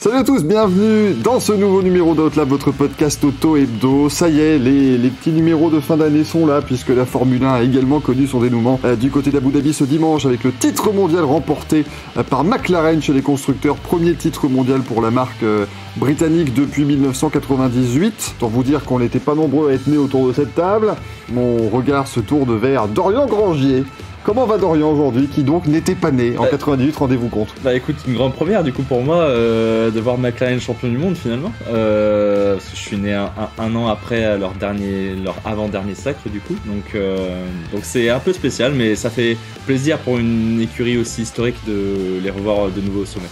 Salut à tous, bienvenue dans ce nouveau numéro d'Outlab, votre podcast auto hebdo. Ça y est, les petits numéros de fin d'année sont là, puisque la Formule 1 a également connu son dénouement du côté d'Abu Dhabi ce dimanche, avec le titre mondial remporté par McLaren chez les constructeurs. Premier titre mondial pour la marque britannique depuis 1998. Pour vous dire qu'on n'était pas nombreux à être nés autour de cette table, mon regard se tourne vers Dorian Grangier. Comment va Dorian aujourd'hui, qui donc n'était pas né en 98, rendez-vous compte? Bah écoute, une grande première du coup pour moi de voir McLaren champion du monde finalement, parce que je suis né un an après leur avant-dernier sacre du coup, donc c'est un peu spécial, mais ça fait plaisir pour une écurie aussi historique de les revoir de nouveau au sommet.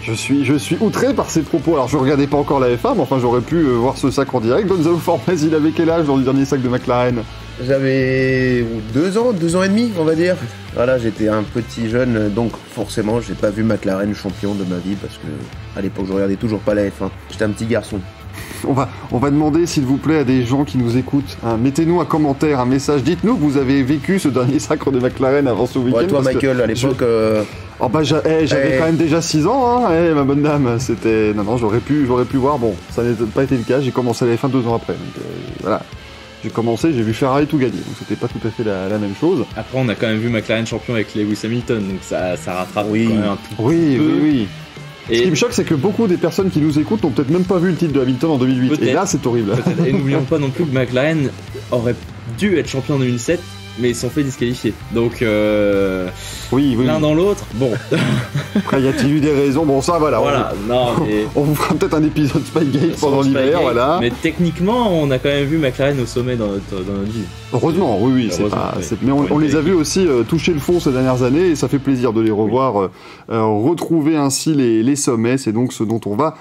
Je suis outré par ces propos. Alors je regardais pas encore la F1, mais enfin j'aurais pu voir ce sacre en direct. Gonzalo Formes, il avait quel âge lors du dernier sacre de McLaren? J'avais 2 ans et demi, on va dire. Voilà, j'étais un petit jeune, donc forcément, j'ai pas vu McLaren champion de ma vie parce que à l'époque, je regardais toujours pas la F1. J'étais un petit garçon. On va demander, s'il vous plaît, à des gens qui nous écoutent, hein, mettez-nous un commentaire, un message. Dites-nous que vous avez vécu ce dernier sacre de McLaren avant ce week-end. Ouais, toi, Michael, à l'époque. Oh bah j'avais quand même déjà 6 ans, hein, ma bonne dame. C'était non, j'aurais pu voir. Bon, ça n'a pas été le cas. J'ai commencé la F1 2 ans après. Donc, voilà. J'ai vu Ferrari tout gagner, donc c'était pas tout à fait la même chose. Après, on a quand même vu McLaren champion avec Lewis Hamilton, donc ça rattrape oui. quand même un tout oui, peu. Oui. Et... Ce qui me choque, c'est que beaucoup des personnes qui nous écoutent n'ont peut-être même pas vu le titre de Hamilton en 2008. Peut-être. Et là, c'est horrible. Et n'oublions pas non plus que McLaren aurait dû être champion en 2007, mais ils se sont fait disqualifier. Donc, oui. L'un dans l'autre, bon. Après, y a-t-il eu des raisons? Bon, ça, voilà. On vous fera peut-être un épisode Spygate pendant l'hiver, voilà. Mais techniquement, on a quand même vu McLaren au sommet dans notre vie. Heureusement, oui. Mais on les a vus aussi toucher le fond ces dernières années, et ça fait plaisir de les revoir retrouver ainsi les sommets. C'est donc ce dont on va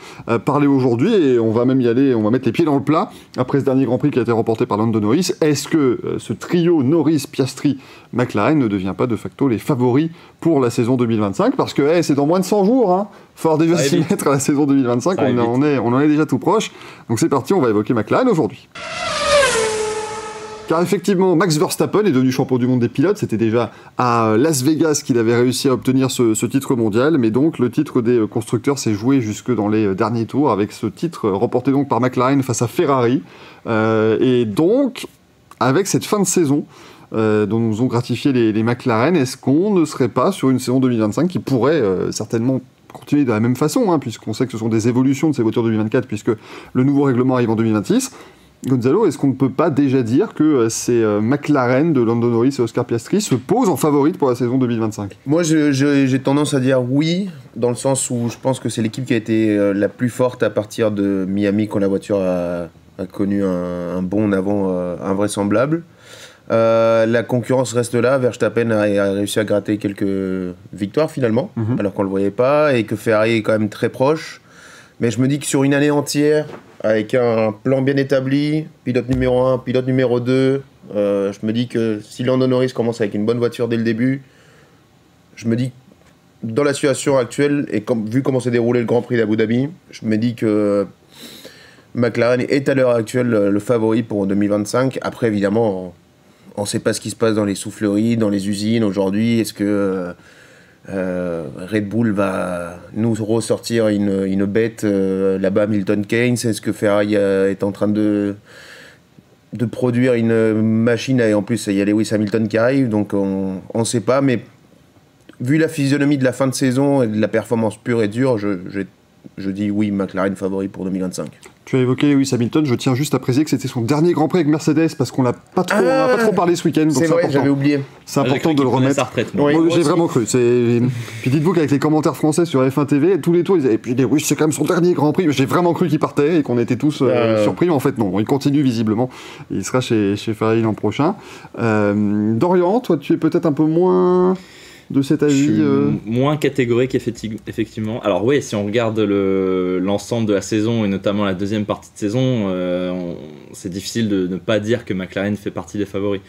parler aujourd'hui, et on va même y aller, on va mettre les pieds dans le plat après ce dernier Grand Prix qui a été remporté par Lando Norris. Est-ce que ce trio Norris, Piastri, McLaren ne devient pas de facto les favoris pour la saison 2025? Parce que c'est dans moins de 100 jours, hein. Faut déjà s'y mettre à la saison 2025, on en est déjà tout proche. Donc c'est parti, on va évoquer McLaren aujourd'hui. Car effectivement, Max Verstappen est devenu champion du monde des pilotes. C'était déjà à Las Vegas qu'il avait réussi à obtenir ce titre mondial. Mais donc, le titre des constructeurs s'est joué jusque dans les derniers tours avec ce titre remporté donc par McLaren face à Ferrari. Et donc, avec cette fin de saison dont nous ont gratifié les McLaren, est-ce qu'on ne serait pas sur une saison 2025 qui pourrait certainement continuer de la même façon, hein, puisqu'on sait que ce sont des évolutions de ces voitures 2024, puisque le nouveau règlement arrive en 2026. Gonzalo, est-ce qu'on ne peut pas déjà dire que ces McLaren de Lando Norris et Oscar Piastri se posent en favorite pour la saison 2025? Moi, j'ai tendance à dire oui, dans le sens où je pense que c'est l'équipe qui a été la plus forte à partir de Miami, quand la voiture a connu un bond en avant invraisemblable. La concurrence reste là. Verstappen a réussi à gratter quelques victoires finalement, alors qu'on ne le voyait pas, et que Ferrari est quand même très proche. Mais je me dis que sur une année entière, avec un plan bien établi, pilote numéro 1, pilote numéro 2, je me dis que si Lando Norris commence avec une bonne voiture dès le début, je me dis que dans la situation actuelle, et vu comment s'est déroulé le Grand Prix d'Abu Dhabi, je me dis que McLaren est à l'heure actuelle le favori pour 2025. Après, évidemment, on ne sait pas ce qui se passe dans les souffleries, dans les usines aujourd'hui. Est-ce que Red Bull va nous ressortir une bête là-bas, Milton Keynes? Est-ce que Ferrari est en train de produire une machine, et en plus il y a Lewis Hamilton qui arrive, donc on ne sait pas, mais vu la physionomie de la fin de saison et de la performance pure et dure, je dis oui, McLaren favori pour 2025. Tu as évoqué Lewis Hamilton, je tiens juste à préciser que c'était son dernier Grand Prix avec Mercedes, parce qu'on n'a pas trop parlé ce week-end. C'est vrai, j'avais oublié. C'est important de le remettre. J'ai vraiment cru. Puis dites-vous qu'avec les commentaires français sur F1 TV, tous les tours, ils disaient, puis oui, c'est quand même son dernier Grand Prix. J'ai vraiment cru qu'il partait et qu'on était tous surpris, mais en fait non, il continue visiblement. Il sera chez Ferrari l'an prochain. Dorian, toi tu es peut-être un peu moins de cet avis. Je suis moins catégorique effectivement. Alors oui, si on regarde l'ensemble de la saison et notamment la deuxième partie de saison, c'est difficile de ne pas dire que McLaren fait partie des favoris.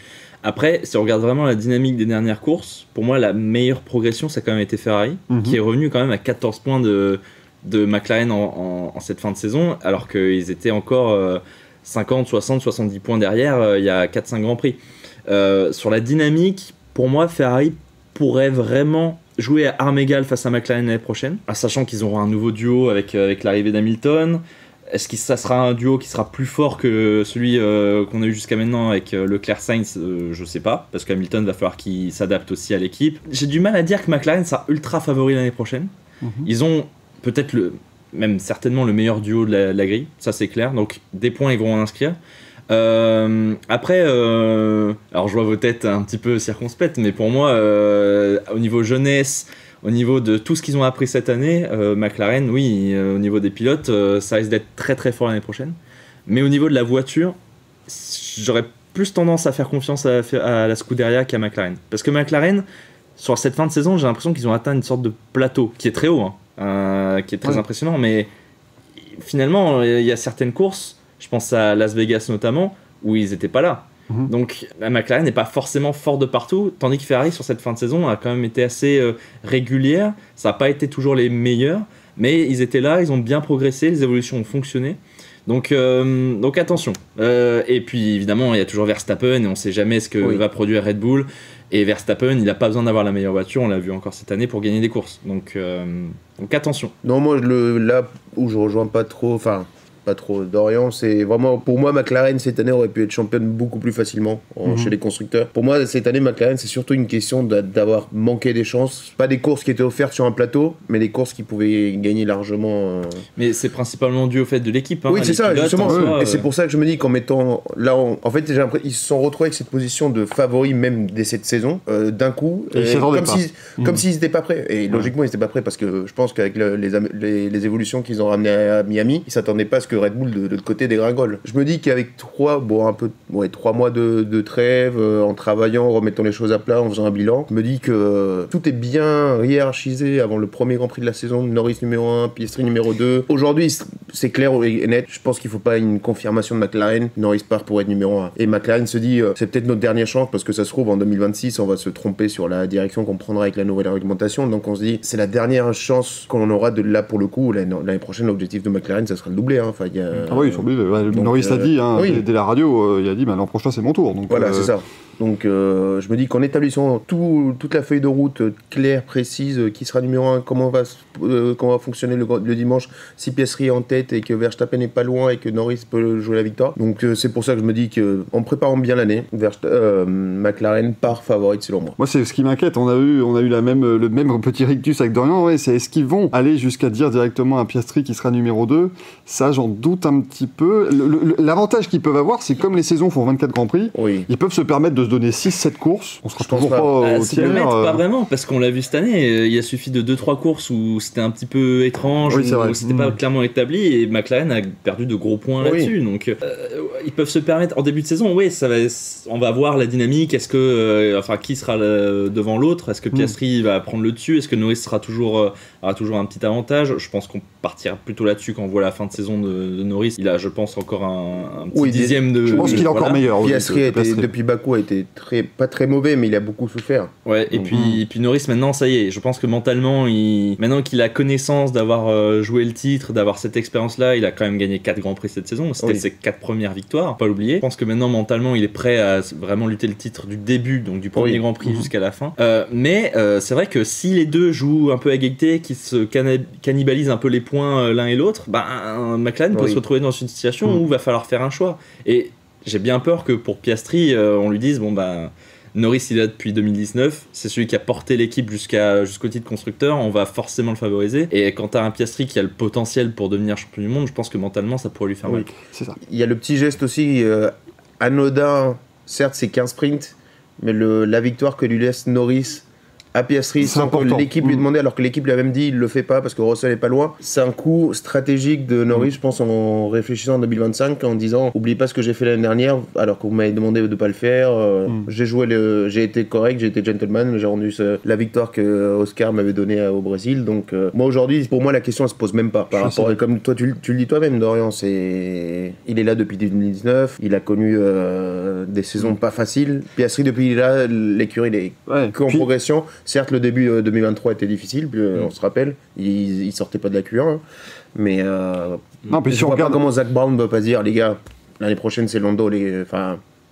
Après, si on regarde vraiment la dynamique des dernières courses, pour moi la meilleure progression ça a quand même été Ferrari, qui est revenu quand même à 14 points de McLaren en cette fin de saison, alors qu'ils étaient encore 50, 60, 70 points derrière il y a 4-5 Grands Prix. Sur la dynamique, pour moi Ferrari pourrait vraiment jouer à armes égales face à McLaren l'année prochaine, sachant qu'ils auront un nouveau duo avec l'arrivée d'Hamilton. Est-ce que ça sera un duo qui sera plus fort que celui qu'on a eu jusqu'à maintenant avec Leclerc-Sainz? Je sais pas, parce qu'Hamilton va falloir qu'il s'adapte aussi à l'équipe. J'ai du mal à dire que McLaren sera ultra favori l'année prochaine. Ils ont peut-être même certainement le meilleur duo de la grille, ça c'est clair, donc des points ils vont en inscrire. Après, alors je vois vos têtes un petit peu circonspectes, mais pour moi, au niveau jeunesse, au niveau de tout ce qu'ils ont appris cette année, McLaren, oui, au niveau des pilotes, ça risque d'être très très fort l'année prochaine. Mais au niveau de la voiture, j'aurais plus tendance à faire confiance à la Scuderia qu'à McLaren. Parce que McLaren, sur cette fin de saison, j'ai l'impression qu'ils ont atteint une sorte de plateau, qui est très haut, qui est très impressionnant, mais finalement, il y a certaines courses, je pense à Las Vegas notamment, où ils n'étaient pas là. Donc la McLaren n'est pas forcément fort de partout, tandis que Ferrari sur cette fin de saison a quand même été assez régulière. Ça n'a pas été toujours les meilleurs, mais ils étaient là, ils ont bien progressé, les évolutions ont fonctionné. Donc attention. Et puis évidemment il y a toujours Verstappen et on ne sait jamais ce que va produire Red Bull. Et Verstappen, il n'a pas besoin d'avoir la meilleure voiture, on l'a vu encore cette année, pour gagner des courses. Donc attention. Non, moi là où je rejoins pas trop Dorian, c'est vraiment, pour moi, McLaren cette année aurait pu être championne beaucoup plus facilement chez les constructeurs. Pour moi, cette année, McLaren, c'est surtout une question d'avoir manqué des chances. Pas des courses qui étaient offertes sur un plateau, mais des courses qui pouvaient gagner largement. Mais c'est principalement dû au fait de l'équipe. Oui, c'est ça, justement. Et c'est pour ça que je me dis qu'en mettant là, en fait, j'ai l'impression qu'ils se sont retrouvés avec cette position de favori même dès cette saison, d'un coup, comme s'ils n'étaient pas prêts. Et logiquement, ils n'étaient pas prêts parce que je pense qu'avec les évolutions qu'ils ont ramenées à Miami, ils s'attendaient pas à ce que Red Bull de l'autre côté dégringole. Je me dis qu'avec 3 mois de trêve, en travaillant, en remettant les choses à plat, en faisant un bilan, je me dis que tout est bien hiérarchisé avant le premier Grand Prix de la saison. Norris numéro 1, Piastri numéro 2. Aujourd'hui, c'est clair et net. Je pense qu'il faut pas une confirmation de McLaren. Norris part pour être numéro 1. Et McLaren se dit, c'est peut-être notre dernière chance parce que ça se trouve en 2026, on va se tromper sur la direction qu'on prendra avec la nouvelle réglementation. Donc on se dit, c'est la dernière chance qu'on aura de là pour le coup. L'année prochaine, l'objectif de McLaren, ça sera le doublé. Enfin, Ah oui, ils sont obligés. Norris l'a dit, dès la radio, il a dit l'an prochain c'est mon tour. Donc, voilà, c'est ça. Donc je me dis qu'en établissant toute la feuille de route claire, précise, qui sera numéro 1, comment va fonctionner le dimanche, si Piastri est en tête et que Verstappen n'est pas loin et que Norris peut jouer la victoire. Donc c'est pour ça que je me dis qu'en préparant bien l'année, McLaren part favorite selon moi. Moi c'est ce qui m'inquiète, on a eu le même petit rictus avec Dorian, c'est est-ce qu'ils vont aller jusqu'à dire directement à Piastri qui sera numéro 2? Ça j'en doute un petit peu. L'avantage qu'ils peuvent avoir, c'est comme les saisons font 24 Grands Prix, ils peuvent se permettre de se donner 6-7 courses, on sera toujours pas au tiers. Pas vraiment, parce qu'on l'a vu cette année, il a suffi de 2-3 courses où c'était un petit peu étrange, où c'était pas clairement établi, et McLaren a perdu de gros points là-dessus, donc ils peuvent se permettre, en début de saison, on va voir la dynamique, est-ce que, qui sera devant l'autre, est-ce que Piastri va prendre le dessus, est-ce que Norris aura toujours un petit avantage? Je pense qu'on partira plutôt là-dessus quand on voit la fin de saison de Norris, il a je pense encore un petit dixième de... Je pense qu'il est encore meilleur. Piastri depuis Bakou a été pas très mauvais, mais il a beaucoup souffert. Ouais, et puis Norris maintenant, ça y est, je pense que mentalement, maintenant qu'il a connaissance d'avoir joué le titre, d'avoir cette expérience-là, il a quand même gagné 4 Grands Prix cette saison, c'était ses 4 premières victoires, pas l'oublier. Je pense que maintenant, mentalement, il est prêt à vraiment lutter le titre du début, donc du premier Grand Prix jusqu'à la fin. Mais c'est vrai que si les deux jouent un peu à égalité, qui se cannibalisent un peu les points l'un et l'autre, McLaren peut se retrouver dans une situation où il va falloir faire un choix. Et j'ai bien peur que pour Piastri, on lui dise Norris il est là depuis 2019, c'est celui qui a porté l'équipe jusqu'au titre constructeur, on va forcément le favoriser. Et quand t'as un Piastri qui a le potentiel pour devenir champion du monde, je pense que mentalement ça pourrait lui faire mal. C'est ça. Il y a le petit geste aussi anodin, certes c'est 15 sprints, mais la victoire que lui laisse Norris à Piastri sans que l'équipe lui demandait, alors que l'équipe lui a même dit il le fait pas parce que Russell est pas loin. C'est un coup stratégique de Norris, je pense, en réfléchissant en 2025, en disant oublie pas ce que j'ai fait l'année dernière, alors que vous m'avez demandé de pas le faire. J'ai été correct, j'ai été gentleman, j'ai rendu la victoire que Oscar m'avait donnée au Brésil. Donc moi aujourd'hui, pour moi la question elle se pose même pas. Par rapport, et comme toi tu le dis toi-même, Dorian, il est là depuis 2019, il a connu des saisons pas faciles. Piastri depuis il est là, l'écurie il est qu'en progression. Certes, le début 2023 était difficile, on se rappelle, il sortait pas de la Q1, mais non, puis je vois pas comment Zach Brown ne peut pas dire, les gars, l'année prochaine c'est Lando,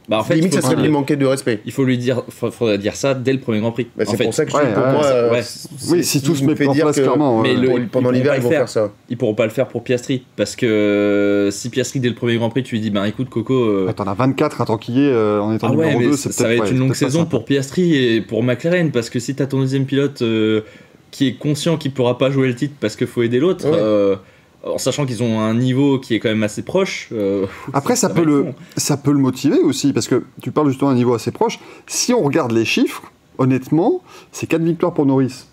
Bah, en fait, limite, ça serait lui manquer de respect. Il faut lui dire, faudrait dire ça dès le premier Grand Prix. Bah, c'est en fait. pour ça que je dis, pour moi, oui, si tout se met en place, clairement. Mais pendant l'hiver, ils vont faire ça. Ils pourront pas le faire pour Piastri. Parce que si Piastri, dès le premier Grand Prix, tu lui dis, bah écoute, Coco. T'en as 24 à tanquiller en étant numéro 2, c'est peut-être. Ça va être une longue saison pour Piastri et pour McLaren. Parce que si t'as ton deuxième pilote qui est conscient qu'il pourra pas jouer le titre parce qu'il faut aider l'autre. En sachant qu'ils ont un niveau qui est quand même assez proche. Après, ça peut le motiver aussi, parce que tu parles justement d'un niveau assez proche. Si on regarde les chiffres, honnêtement, c'est 4 victoires pour Norris,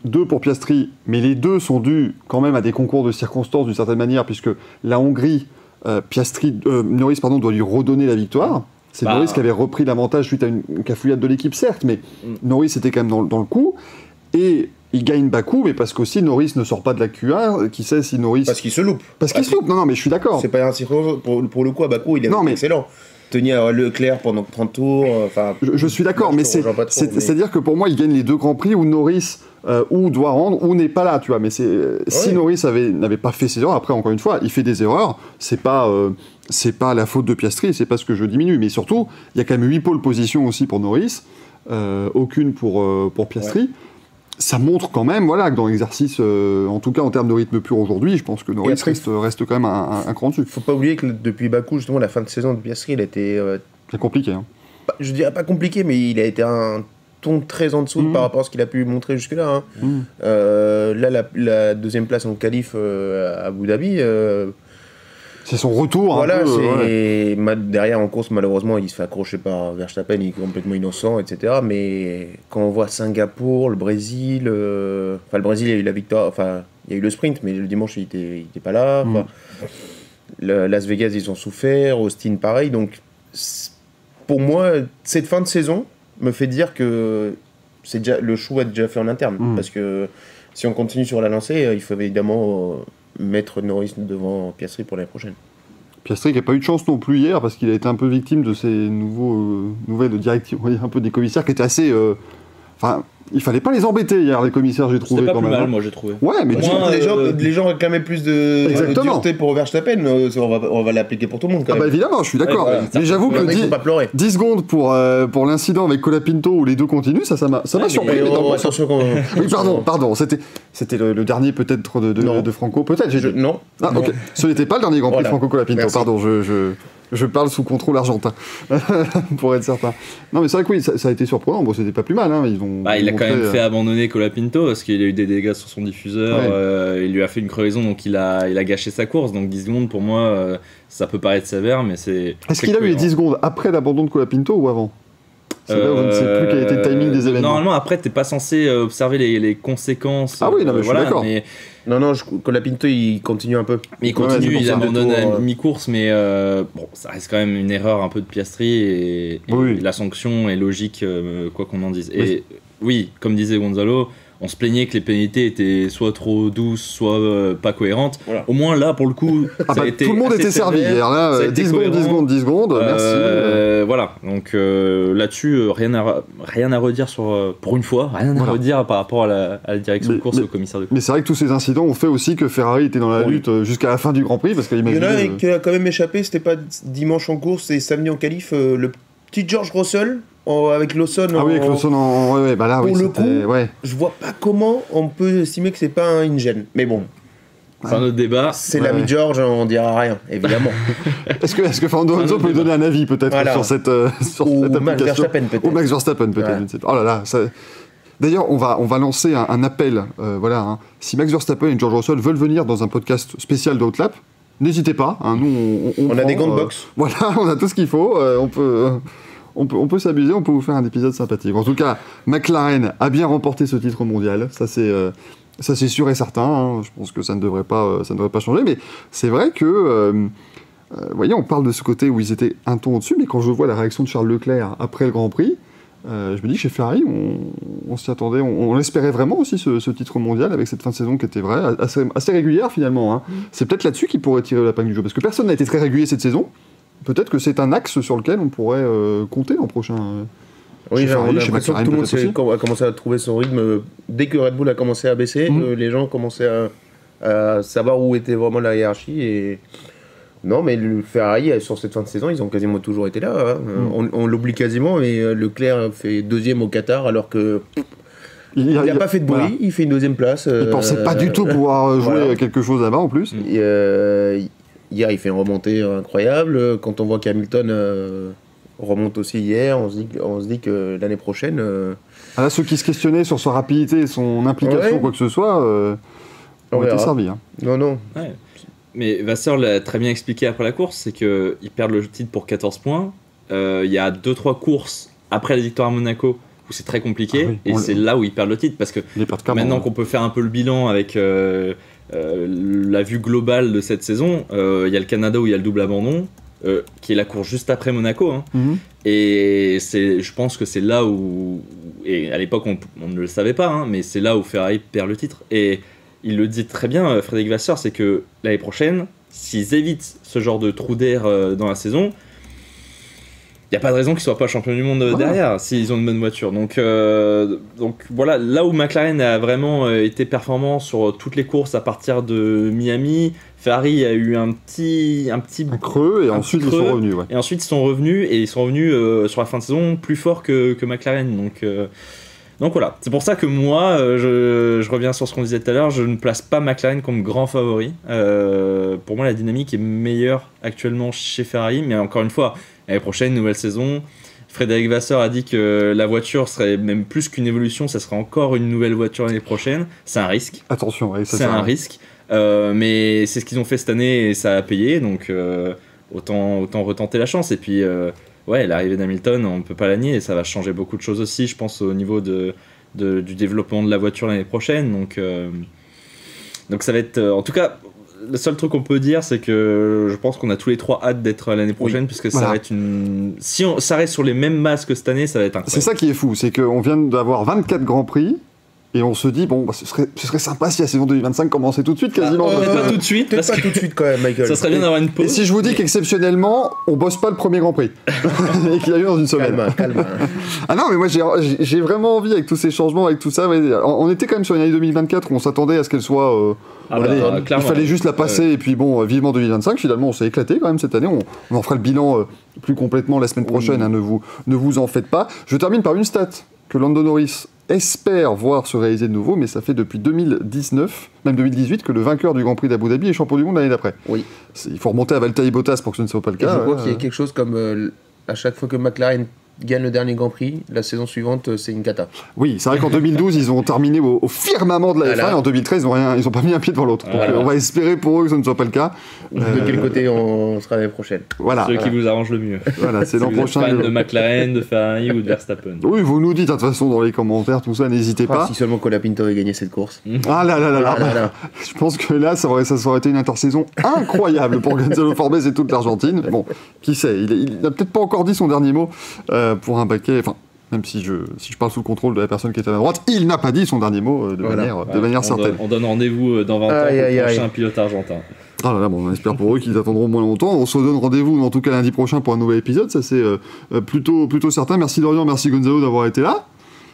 2 pour Piastri, mais les 2 sont dus quand même à des concours de circonstances d'une certaine manière, puisque la Hongrie, Norris doit lui redonner la victoire. C'est Norris qui avait repris l'avantage suite à une cafouillade de l'équipe, certes, mais Norris était quand même dans le coup. Et il gagne Bakou, mais parce qu'aussi Norris ne sort pas de la Q1. Qui sait si Norris. Parce qu'il se loupe. Non, mais je suis d'accord. C'est pas un circonstance. Pour le coup, à Bakou, il est excellent. Tenir Leclerc pendant 30 tours. Je suis d'accord, mais c'est-à-dire que pour moi, il gagne les 2 grands prix où Norris ou doit rendre ou n'est pas là, tu vois. Mais si Norris n'avait pas fait ses erreurs, après, encore une fois, il fait des erreurs. C'est pas la faute de Piastri, c'est pas ce que je diminue. Mais surtout, il y a quand même 8 pole positions aussi pour Norris, aucune pour Piastri. Ouais. Ça montre quand même, que dans l'exercice, en tout cas en termes de rythme pur aujourd'hui, je pense que Norris reste quand même un cran dessus. Faut pas oublier que depuis Bakou, justement, la fin de saison de Piastri, il a été... c'est compliqué. Hein. Je dirais pas compliqué, mais il a été un ton très en dessous par rapport à ce qu'il a pu montrer jusque-là. Hein. Là, la deuxième place en qualif à Abu Dhabi... c'est son retour. Voilà, un peu, derrière en course, malheureusement, il se fait accrocher par Verstappen, il est complètement innocent, etc. Mais quand on voit Singapour, le Brésil, le Brésil, il y a eu la victoire, il y a eu le sprint, mais le dimanche, il était pas là. Las Vegas, ils ont souffert, Austin, pareil. Donc, pour moi, cette fin de saison me fait dire que le choix est déjà fait en interne. Parce que si on continue sur la lancée, il faut évidemment... mettre Norris devant Piastri pour l'année prochaine. Piastri qui n'a pas eu de chance non plus hier parce qu'il a été un peu victime de ces nouvelles directives, un peu des commissaires qui étaient assez... il fallait pas les embêter hier, les commissaires, j'ai trouvé. C'était pas quand plus même. Mal, moi j'ai trouvé. Ouais, mais les gens réclamaient plus de dureté pour Verstappen. On va l'appliquer pour tout le monde quand même. Évidemment, je suis d'accord. Mais j'avoue que 10 secondes pour l'incident avec Colapinto où les deux continuent, ça m'a surpris. Oui, pardon. C'était le dernier peut-être de Franco. Peut-être. Non. Ah, ok. Ce n'était pas le dernier Grand Prix de Franco Colapinto. Merci. Pardon, je parle sous contrôle argentin, pour être certain. Non, mais c'est vrai que oui, ça a été surprenant. Bon, c'était pas plus mal. Hein. Il a quand même fait abandonner Colapinto parce qu'il a eu des dégâts sur son diffuseur. Ouais. Il lui a fait une crevaison, donc il a gâché sa course. Donc 10 secondes, pour moi, ça peut paraître sévère, mais c'est. Est-ce qu'il a eu les 10 secondes après l'abandon de Colapinto ou avant ? C'est là où je ne sais plus quel était le timing des événements. Normalement, après, t'es pas censé observer les conséquences. Ah oui, non, mais je suis d'accord. Mais... Non, Colapinto, il continue un peu. Mais il continue, il abandonne à mi-course, mais ça reste quand même une erreur un peu de Piastri et la sanction est logique, quoi qu'on en dise. Et oui, comme disait Gonzalo, on se plaignait que les pénalités étaient soit trop douces, soit pas cohérentes. Voilà. Au moins là, pour le coup, ça a été tout le monde était servi hier. Là, 10 secondes, merci. Voilà, donc là-dessus, rien à redire pour une fois, rien à redire par rapport à la direction de course et au commissaire de course. Mais c'est vrai que tous ces incidents ont fait aussi que Ferrari était dans la lutte jusqu'à la fin du Grand Prix. Parce il y en a qui a quand même échappé, c'était pas dimanche en course, c'est samedi en qualif, le petit George Russell. Avec Lawson avec Lawson là pour le coup, je vois pas comment on peut estimer que c'est pas un InGen. Mais bon, c'est un autre débat. C'est l'ami George, on dira rien, évidemment. Est-ce que Fernando Alonso peut lui donner un avis peut-être sur cette application Max Verstappen peut-être. Ou Max Verstappen peut-être. Oh là là. D'ailleurs, on va lancer un appel. Si Max Verstappen et George Russell veulent venir dans un podcast spécial d'Outlap, n'hésitez pas. Nous, on a des gants de boxe. Voilà, on a tout ce qu'il faut. On peut s'amuser, on peut vous faire un épisode sympathique. En tout cas, McLaren a bien remporté ce titre mondial. Ça c'est sûr et certain. Hein. Je pense que ça ne devrait pas changer. Mais c'est vrai que, voyez, on parle de ce côté où ils étaient un ton au-dessus. Mais quand je vois la réaction de Charles Leclerc après le Grand Prix, je me dis que chez Ferrari, on s'y attendait. On espérait vraiment aussi ce titre mondial avec cette fin de saison qui était assez régulière finalement. Hein. C'est peut-être là-dessus qu'ils pourraient tirer l'épingle du jeu. Parce que personne n'a été très régulier cette saison. Peut-être que c'est un axe sur lequel on pourrait compter l'an prochain. Oui, on a l'impression que tout le monde a commencé à trouver son rythme. Dès que Red Bull a commencé à baisser, les gens commençaient à savoir où était vraiment la hiérarchie. Et Non, mais le Ferrari, sur cette fin de saison, ils ont quasiment toujours été là. Hein. On l'oublie quasiment, mais Leclerc fait 2e au Qatar, alors que il n'a pas fait de bruit, voilà. Il fait une 2e place. Il pensait pas du tout pouvoir jouer quelque chose là-bas en plus. Hier, il fait une remontée incroyable. Quand on voit qu'Hamilton remonte aussi hier, on se dit que l'année prochaine... Là, ceux qui se questionnaient sur sa rapidité et son implication, quoi que ce soit, ont été servis. Hein. Non. Ouais. Mais Vasseur l'a très bien expliqué après la course, c'est qu'ils perdent le titre pour 14 points. Il y a 2-3 courses après la victoire à Monaco où c'est très compliqué, et c'est là où ils perdent le titre, parce que maintenant qu'on peut faire un peu le bilan avec la vue globale de cette saison, il y a le Canada où il y a le double abandon, qui est la course juste après Monaco, hein. Et je pense que c'est là où, et à l'époque on ne le savait pas, hein, mais c'est là où Ferrari perd le titre. Et il le dit très bien, Frédéric Vasseur, c'est que l'année prochaine, s'ils évitent ce genre de trou d'air dans la saison, il n'y a pas de raison qu'ils ne soient pas champions du monde derrière, s'ils ont une bonne voiture. Donc voilà, là où McLaren a vraiment été performant sur toutes les courses à partir de Miami, Ferrari a eu un creux, et ensuite ils sont revenus. Ouais. Et ensuite ils sont revenus, sur la fin de saison plus forts que McLaren. Donc voilà, c'est pour ça que moi, je reviens sur ce qu'on disait tout à l'heure, je ne place pas McLaren comme grand favori. Pour moi, la dynamique est meilleure actuellement chez Ferrari, mais encore une fois, l'année prochaine, nouvelle saison. Frédéric Vasseur a dit que la voiture serait même plus qu'une évolution, ça serait encore une nouvelle voiture l'année prochaine. C'est un risque. Attention, oui, c'est un risque. Mais c'est ce qu'ils ont fait cette année et ça a payé, donc autant retenter la chance. Et puis, l'arrivée d'Hamilton, on ne peut pas la nier, et ça va changer beaucoup de choses aussi, je pense, au niveau du développement de la voiture l'année prochaine. Donc ça va être... en tout cas... Le seul truc qu'on peut dire, c'est que je pense qu'on a tous les trois hâte d'être l'année prochaine, puisque ça va être si ça reste sur les mêmes masses que cette année, ça va être incroyable. C'est ça qui est fou, c'est qu'on vient d'avoir 24 Grands Prix, et on se dit, ce serait sympa si la saison 2025 commençait tout de suite, quasiment. Pas tout de suite, parce que... tout de suite quand même, Michael. Ça serait bien d'avoir une pause. Et si je vous dis qu'exceptionnellement, on bosse pas le premier Grand Prix, et qu'il y a eu dans une semaine. Calme. Ah non, mais moi j'ai vraiment envie, avec tous ces changements, avec tout ça, on était quand même sur une année 2024 où on s'attendait à ce qu'elle soit... il fallait juste la passer, et puis vivement 2025. Finalement, on s'est éclaté quand même cette année. On en fera le bilan plus complètement la semaine prochaine, hein, ne vous en faites pas. Je termine par une stat que Lando Norris espère voir se réaliser de nouveau, mais ça fait depuis 2019, même 2018, que le vainqueur du Grand Prix d'Abu Dhabi est champion du monde l'année d'après. Oui. Il faut remonter à Valtteri Bottas pour que ce ne soit pas le cas. Je crois qu'il y a quelque chose comme à chaque fois que McLaren gagne le dernier Grand Prix, la saison suivante, c'est une cata. Oui, c'est vrai qu'en 2012, ils ont terminé au firmament de la F1, et en 2013, ils ont pas mis un pied devant l'autre. Donc, on va espérer pour eux que ce ne soit pas le cas. De quel côté on sera l'année prochaine? Ceux qui vous arrangent le mieux. Voilà, c'est l'an prochain. Fan de McLaren, de Ferrari ou de Verstappen. Oui, vous nous dites de toute façon dans les commentaires, tout ça, n'hésitez pas. Si seulement Colapinto avait gagné cette course. Ah là. Je pense que là, ça aurait été une intersaison incroyable pour Gonzalo Forbes et toute l'Argentine. Bon, qui sait, il n'a peut-être pas encore dit son dernier mot pour un baquet. Même si je parle sous le contrôle de la personne qui est à ma droite, il n'a pas dit son dernier mot de manière certaine. On donne rendez-vous dans 20 ans pour le prochain pilote argentin. Ah là là, on espère pour eux qu'ils attendront moins longtemps. On se donne rendez-vous en tout cas lundi prochain pour un nouvel épisode, ça c'est plutôt certain. Merci Dorian, merci Gonzalo d'avoir été là.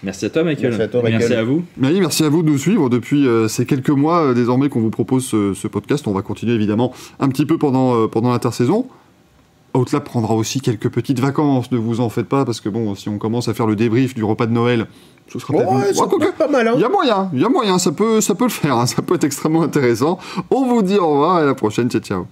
Merci à toi Michael. Merci à toi, Michael. Merci à vous. Merci à vous de nous suivre depuis ces quelques mois désormais qu'on vous propose ce podcast. On va continuer évidemment un petit peu pendant l'intersaison. Outlap prendra aussi quelques petites vacances, ne vous en faites pas, parce que si on commence à faire le débrief du repas de Noël, ce sera peut-être pas mal. Il y a moyen, ça peut le faire, hein, ça peut être extrêmement intéressant. On vous dit au revoir et à la prochaine, ciao.